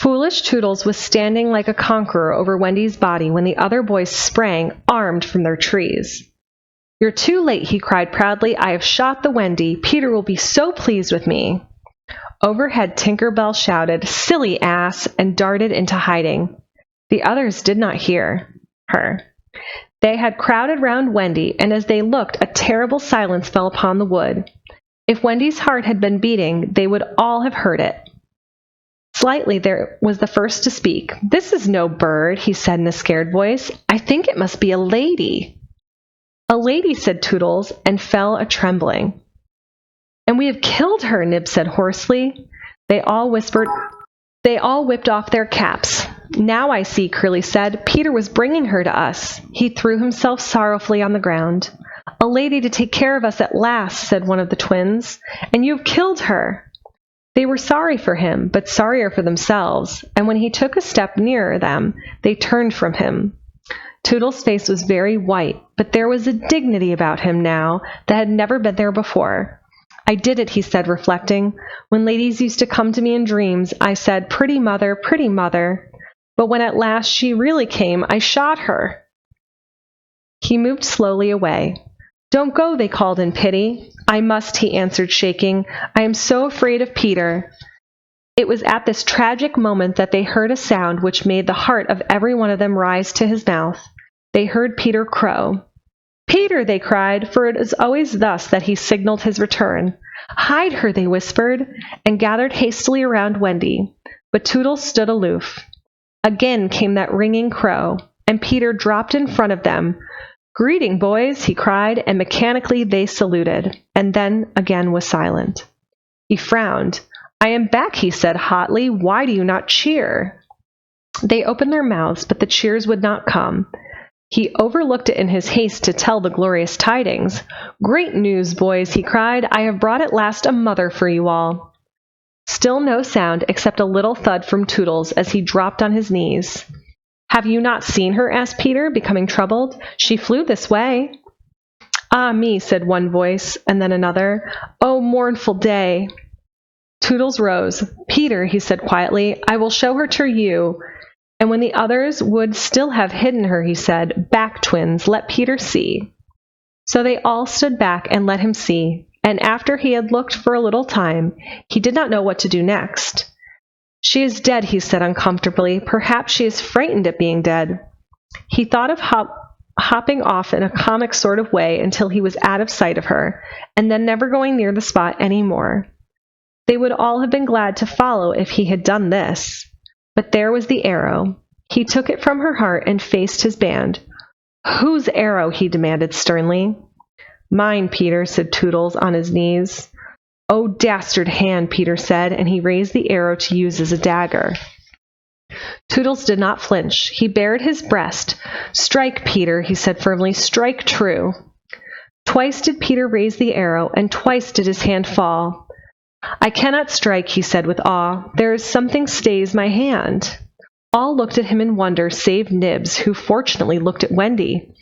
Foolish Toodles was standing like a conqueror over Wendy's body when the other boys sprang, armed, from their trees. "You're too late," he cried proudly. "I have shot the Wendy. Peter will be so pleased with me." Overhead, Tinker Bell shouted, "Silly ass!" and darted into hiding. The others did not hear her. They had crowded round Wendy, and as they looked, a terrible silence fell upon the wood. If Wendy's heart had been beating, they would all have heard it. Slightly there was the first to speak. "This is no bird," he said in a scared voice. "I think it must be a lady." "A lady," said Toodles, and fell a-trembling. "And we have killed her," Nib said hoarsely. They all whipped off their caps. "Now I see," Curly said. "Peter was bringing her to us." He threw himself sorrowfully on the ground. "A lady to take care of us at last," said one of the twins. "And you have killed her." They were sorry for him, but sorrier for themselves, and when he took a step nearer them, they turned from him. Toodles' face was very white, but there was a dignity about him now that had never been there before. "I did it," he said, reflecting. "When ladies used to come to me in dreams, I said, 'Pretty mother, pretty mother.' But when at last she really came, I shot her." He moved slowly away. "Don't go," they called in pity. "I must," he answered, shaking. "I am so afraid of Peter." It was at this tragic moment that they heard a sound which made the heart of every one of them rise to his mouth. They heard Peter crow. "Peter!" they cried, for it is always thus that he signaled his return. "Hide her," they whispered, and gathered hastily around Wendy. But Toodles stood aloof. Again came that ringing crow, and Peter dropped in front of them. "Greeting, boys," he cried, and mechanically they saluted, and then again was silent. He frowned. "I am back," he said hotly. "Why do you not cheer?" They opened their mouths, but the cheers would not come. He overlooked it in his haste to tell the glorious tidings. "Great news, boys," he cried. "I have brought at last a mother for you all." Still no sound except a little thud from Toodles as he dropped on his knees. "Have you not seen her?" asked Peter, becoming troubled. "She flew this way." "Ah me," said one voice, and then another. "Oh, mournful day." Toodles rose. "Peter," he said quietly, "I will show her to you." And when the others would still have hidden her, he said, "Back, twins, let Peter see." So they all stood back and let him see, and after he had looked for a little time, he did not know what to do next. "She is dead," he said uncomfortably. "Perhaps she is frightened at being dead." He thought of hopping off in a comic sort of way until he was out of sight of her, and then never going near the spot any more. They would all have been glad to follow if he had done this. But there was the arrow. He took it from her heart and faced his band. "Whose arrow?" he demanded sternly. "Mine, Peter," said Toodles on his knees. "Oh, dastard hand," Peter said, and he raised the arrow to use as a dagger. Toodles did not flinch. He bared his breast. "Strike, Peter," he said firmly. "Strike true." Twice did Peter raise the arrow, and twice did his hand fall. "I cannot strike," he said with awe. "There is something stays my hand." All looked at him in wonder, save Nibs, who fortunately looked at Wendy.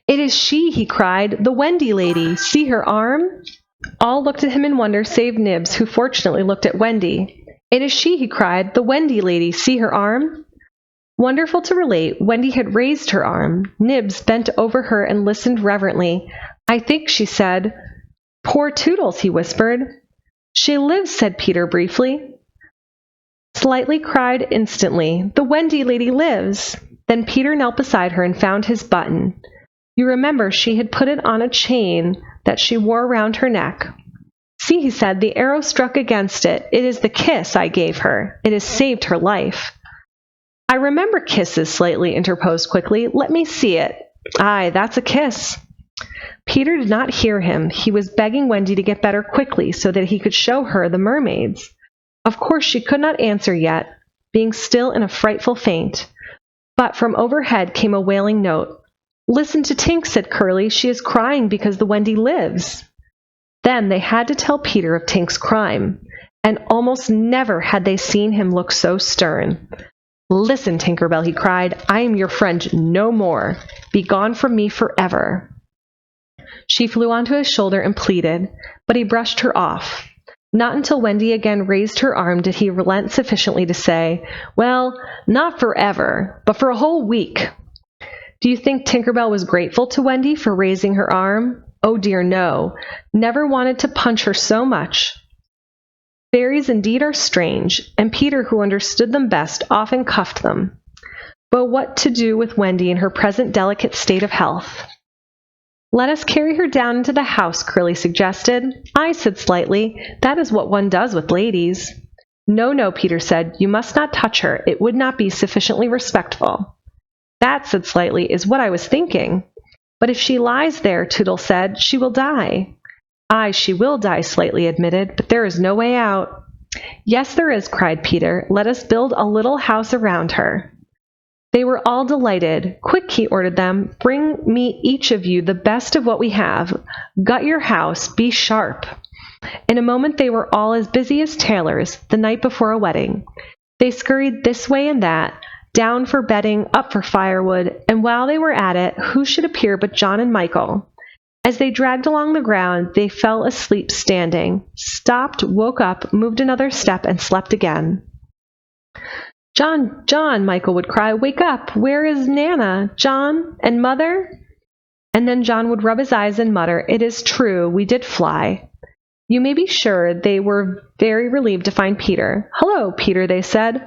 "It is she," he cried, "the Wendy lady. See her arm?" All looked at him in wonder, save Nibs, who fortunately looked at Wendy. "It is she," he cried, "the Wendy lady. See her arm?" Wonderful to relate, Wendy had raised her arm. Nibs bent over her and listened reverently. "I think," she said. "Poor Toodles," he whispered. "She lives," said Peter briefly. Slightly cried instantly, "The Wendy lady lives!" Then Peter knelt beside her and found his button. You remember she had put it on a chain that she wore round her neck. "See," he said, "the arrow struck against it. It is the kiss I gave her. It has saved her life." "I remember kisses," Slightly interposed quickly. "Let me see it. Aye, that's a kiss." Peter did not hear him. He was begging Wendy to get better quickly so that he could show her the mermaids. Of course she could not answer yet, being still in a frightful faint. But from overhead came a wailing note. "Listen to Tink," said Curly. "She is crying because the Wendy lives." Then they had to tell Peter of Tink's crime, and almost never had they seen him look so stern. "Listen, Tinker Bell," he cried. "I am your friend no more. Be gone from me forever." She flew onto his shoulder and pleaded, but he brushed her off. Not until Wendy again raised her arm did he relent sufficiently to say, "Well, not forever, but for a whole week." Do you think Tinker Bell was grateful to Wendy for raising her arm? Oh dear, no. Never wanted to punch her so much. Fairies indeed are strange, and Peter, who understood them best, often cuffed them. But what to do with Wendy in her present delicate state of health? "Let us carry her down into the house," Curly suggested. I said slightly, "That is what one does with ladies." "No, no," Peter said, "you must not touch her. It would not be sufficiently respectful." "That," said Slightly, "is what I was thinking." "But if she lies there," Tootle said, "she will die." "Aye, she will die," Slightly admitted, "but there is no way out." "Yes, there is," cried Peter. "Let us build a little house around her." They were all delighted. "Quick," he ordered them, "bring me each of you the best of what we have. Gut your house. Be sharp." In a moment they were all as busy as tailors, the night before a wedding. They scurried this way and that, down for bedding, up for firewood, and while they were at it, who should appear but John and Michael? As they dragged along the ground, they fell asleep standing, stopped, woke up, moved another step, and slept again. "John, John," Michael would cry, "wake up! Where is Nana? John? And Mother?" And then John would rub his eyes and mutter, "It is true, we did fly." You may be sure they were very relieved to find Peter. "Hello, Peter," they said.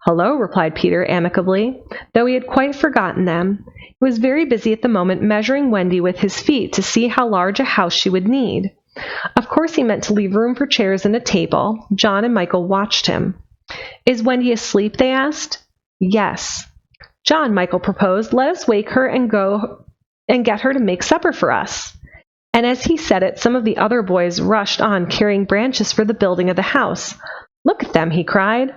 "Hello," replied Peter amicably, though he had quite forgotten them. He was very busy at the moment measuring Wendy with his feet to see how large a house she would need. Of course he meant to leave room for chairs and a table. John and Michael watched him. "Is Wendy asleep?" they asked. "Yes." "John," Michael proposed, "let us wake her and go and get her to make supper for us." And as he said it, some of the other boys rushed on carrying branches for the building of the house. "Look at them," he cried.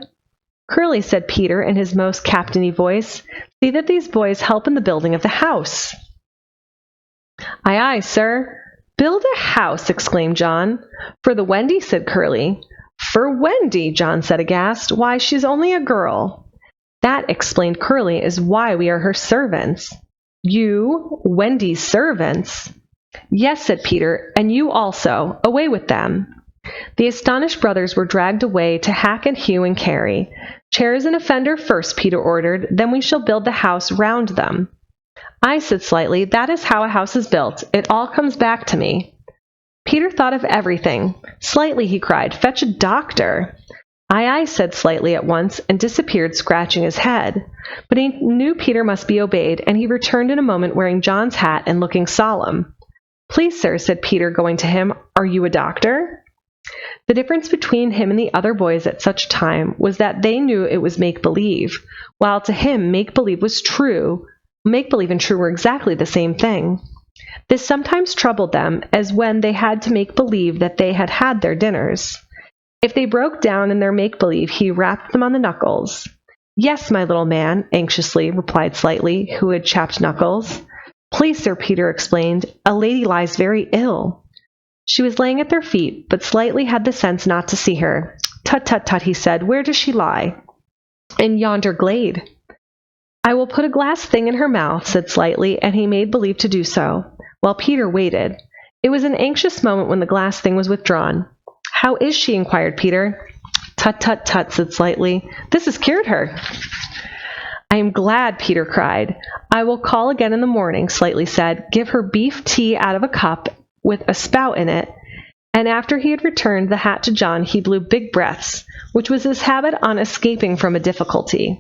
"Curly," said Peter in his most captainy voice, "see that these boys help in the building of the house." "Aye, aye, sir." "Build a house!" exclaimed John. "For the Wendy," said Curly. "For Wendy!" John said aghast. "Why, she's only a girl." "That," explained Curly, "is why we are her servants." "You, Wendy's servants?" "Yes," said Peter, "and you also. Away with them." The astonished brothers were dragged away to hack and hew and carry. "Chairs and a fender first," Peter ordered, "then we shall build the house round them." "I," said Slightly, "that is how a house is built. It all comes back to me." Peter thought of everything. "Slightly," he cried, "fetch a doctor." "Aye, aye," said Slightly at once, and disappeared, scratching his head. But he knew Peter must be obeyed, and he returned in a moment wearing John's hat and looking solemn. "Please, sir," said Peter, going to him, "are you a doctor?" The difference between him and the other boys at such a time was that they knew it was make-believe, while to him make-believe was true. Make-believe and true were exactly the same thing. This sometimes troubled them, as when they had to make believe that they had had their dinners. If they broke down in their make-believe, he rapped them on the knuckles. "Yes, my little man," anxiously replied Slightly, who had chapped knuckles. "Please, sir," Peter explained, "a lady lies very ill." She was laying at their feet, but Slightly had the sense not to see her. "Tut, tut, tut," he said. "Where does she lie?" "In yonder glade." "I will put a glass thing in her mouth," said Slightly, and he made believe to do so, while Peter waited. It was an anxious moment when the glass thing was withdrawn. "How is she?" inquired Peter. "Tut, tut, tut," said Slightly. "This has cured her." "I am glad," Peter cried. "I will call again in the morning," Slightly said. "Give her beef tea out of a cup with a spout in it." And after he had returned the hat to John, he blew big breaths, which was his habit on escaping from a difficulty.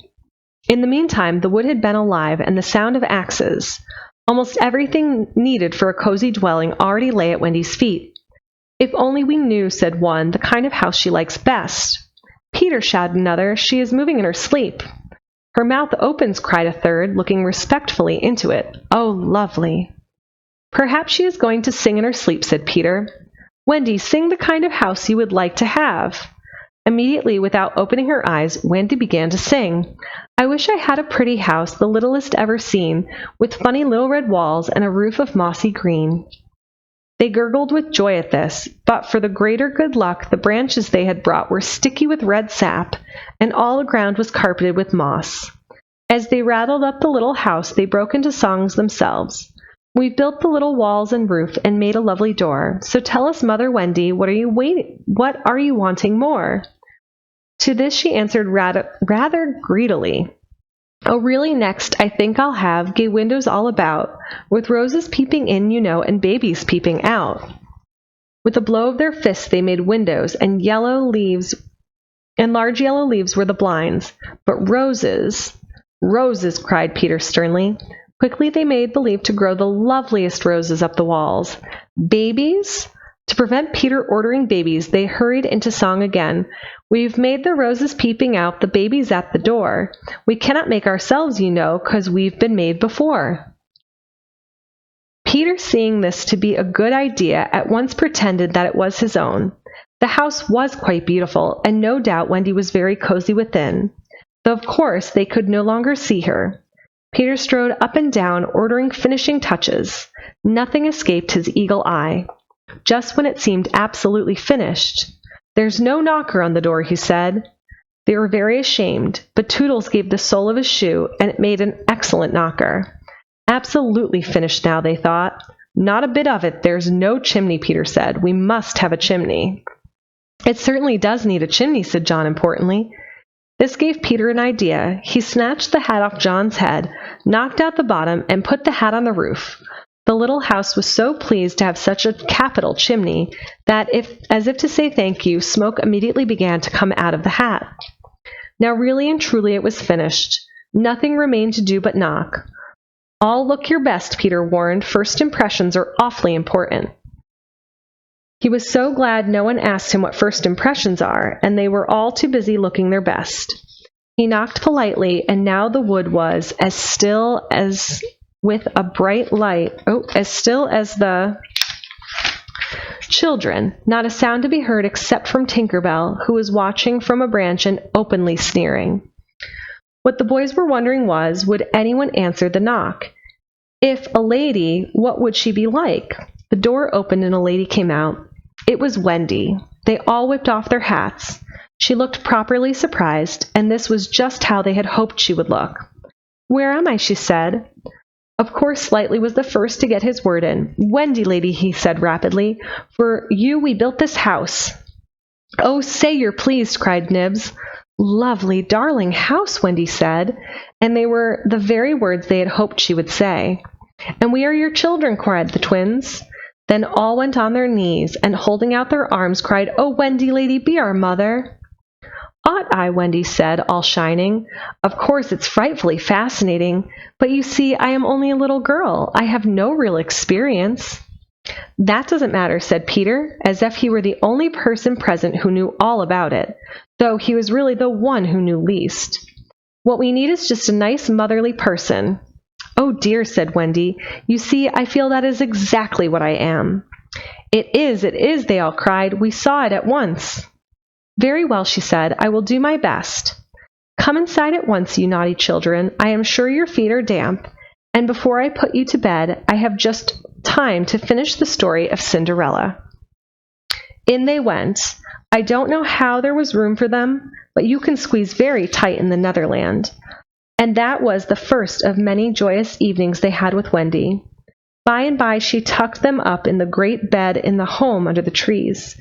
In the meantime, the wood had been alive, and the sound of axes. Almost everything needed for a cozy dwelling already lay at Wendy's feet. "If only we knew," said one, "the kind of house she likes best." "Peter," shouted another, "she is moving in her sleep." "Her mouth opens," cried a third, looking respectfully into it. "Oh, lovely." "Perhaps she is going to sing in her sleep," said Peter. "Wendy, sing the kind of house you would like to have." Immediately, without opening her eyes, Wendy began to sing. "I wish I had a pretty house, the littlest ever seen, with funny little red walls and a roof of mossy green." They gurgled with joy at this, but for the greater good luck, the branches they had brought were sticky with red sap, and all the ground was carpeted with moss. As they rattled up the little house, they broke into songs themselves. We've built the little walls and roof and made a lovely door. So tell us, Mother Wendy, what are you wanting more? To this she answered rather greedily. Oh, really, next I think I'll have gay windows all about, with roses peeping in, you know, and babies peeping out. With a blow of their fists they made windows, and large yellow leaves were the blinds. But roses, roses, cried Peter sternly. Quickly they made believe to grow the loveliest roses up the walls. Babies? To prevent Peter ordering babies, they hurried into song again. We've made the roses peeping out, the babies at the door. We cannot make ourselves, you know, 'cause we've been made before. Peter, seeing this to be a good idea, at once pretended that it was his own. The house was quite beautiful, and no doubt Wendy was very cozy within, though of course they could no longer see her. Peter strode up and down, ordering finishing touches. Nothing escaped his eagle eye. Just when it seemed absolutely finished, "There's no knocker on the door," he said. They were very ashamed, but Toodles gave the sole of his shoe, and it made an excellent knocker. Absolutely finished now, they thought. Not a bit of it. There's no chimney, Peter said. We must have a chimney. It certainly does need a chimney, said John importantly. This gave Peter an idea. He snatched the hat off John's head, knocked out the bottom, and put the hat on the roof. The little house was so pleased to have such a capital chimney that, as if to say thank you, smoke immediately began to come out of the hat. Now really and truly it was finished. Nothing remained to do but knock. All look your best, Peter warned. First impressions are awfully important. He was so glad no one asked him what first impressions are, and they were all too busy looking their best. He knocked politely, and now the wood was as still as with a bright light, as still as the children, not a sound to be heard except from Tinker Bell, who was watching from a branch and openly sneering. What the boys were wondering was, would anyone answer the knock? If a lady, what would she be like? The door opened and a lady came out. It was Wendy. They all whipped off their hats. She looked properly surprised, and this was just how they had hoped she would look. "Where am I?" she said. Of course, Slightly was the first to get his word in. "Wendy, lady," he said rapidly, "for you we built this house." "Oh, say you're pleased," cried Nibs. "Lovely, darling house," Wendy said, and they were the very words they had hoped she would say. "And we are your children," cried the twins. Then all went on their knees, and holding out their arms, cried, "Oh, Wendy, lady, be our mother." "Ought I?" Wendy said, all shining. "Of course, it's frightfully fascinating, but you see, I am only a little girl. I have no real experience." "That doesn't matter," said Peter, as if he were the only person present who knew all about it, though he was really the one who knew least. "What we need is just a nice motherly person." "Oh dear," said Wendy. "You see, I feel that is exactly what I am." It is, they all cried. "We saw it at once." "Very well," she said. "I will do my best. Come inside at once, you naughty children. I am sure your feet are damp, and before I put you to bed, I have just time to finish the story of Cinderella." In they went. I don't know how there was room for them, but you can squeeze very tight in the Netherland. And that was the first of many joyous evenings they had with Wendy. By and by she tucked them up in the great bed in the home under the trees.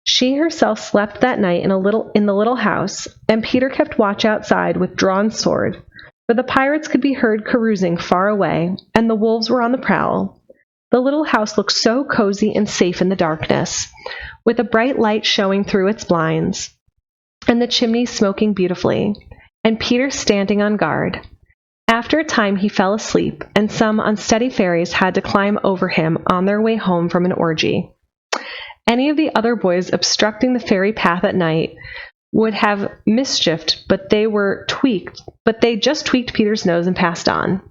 She herself slept that night in the little house, and Peter kept watch outside with drawn sword, for the pirates could be heard carousing far away, and the wolves were on the prowl. The little house looked so cozy and safe in the darkness, with a bright light showing through its blinds, and the chimney smoking beautifully, and Peter standing on guard. After a time he fell asleep, and some unsteady fairies had to climb over him on their way home from an orgy. Any of the other boys obstructing the fairy path at night would have mischiefed, but they just tweaked Peter's nose and passed on.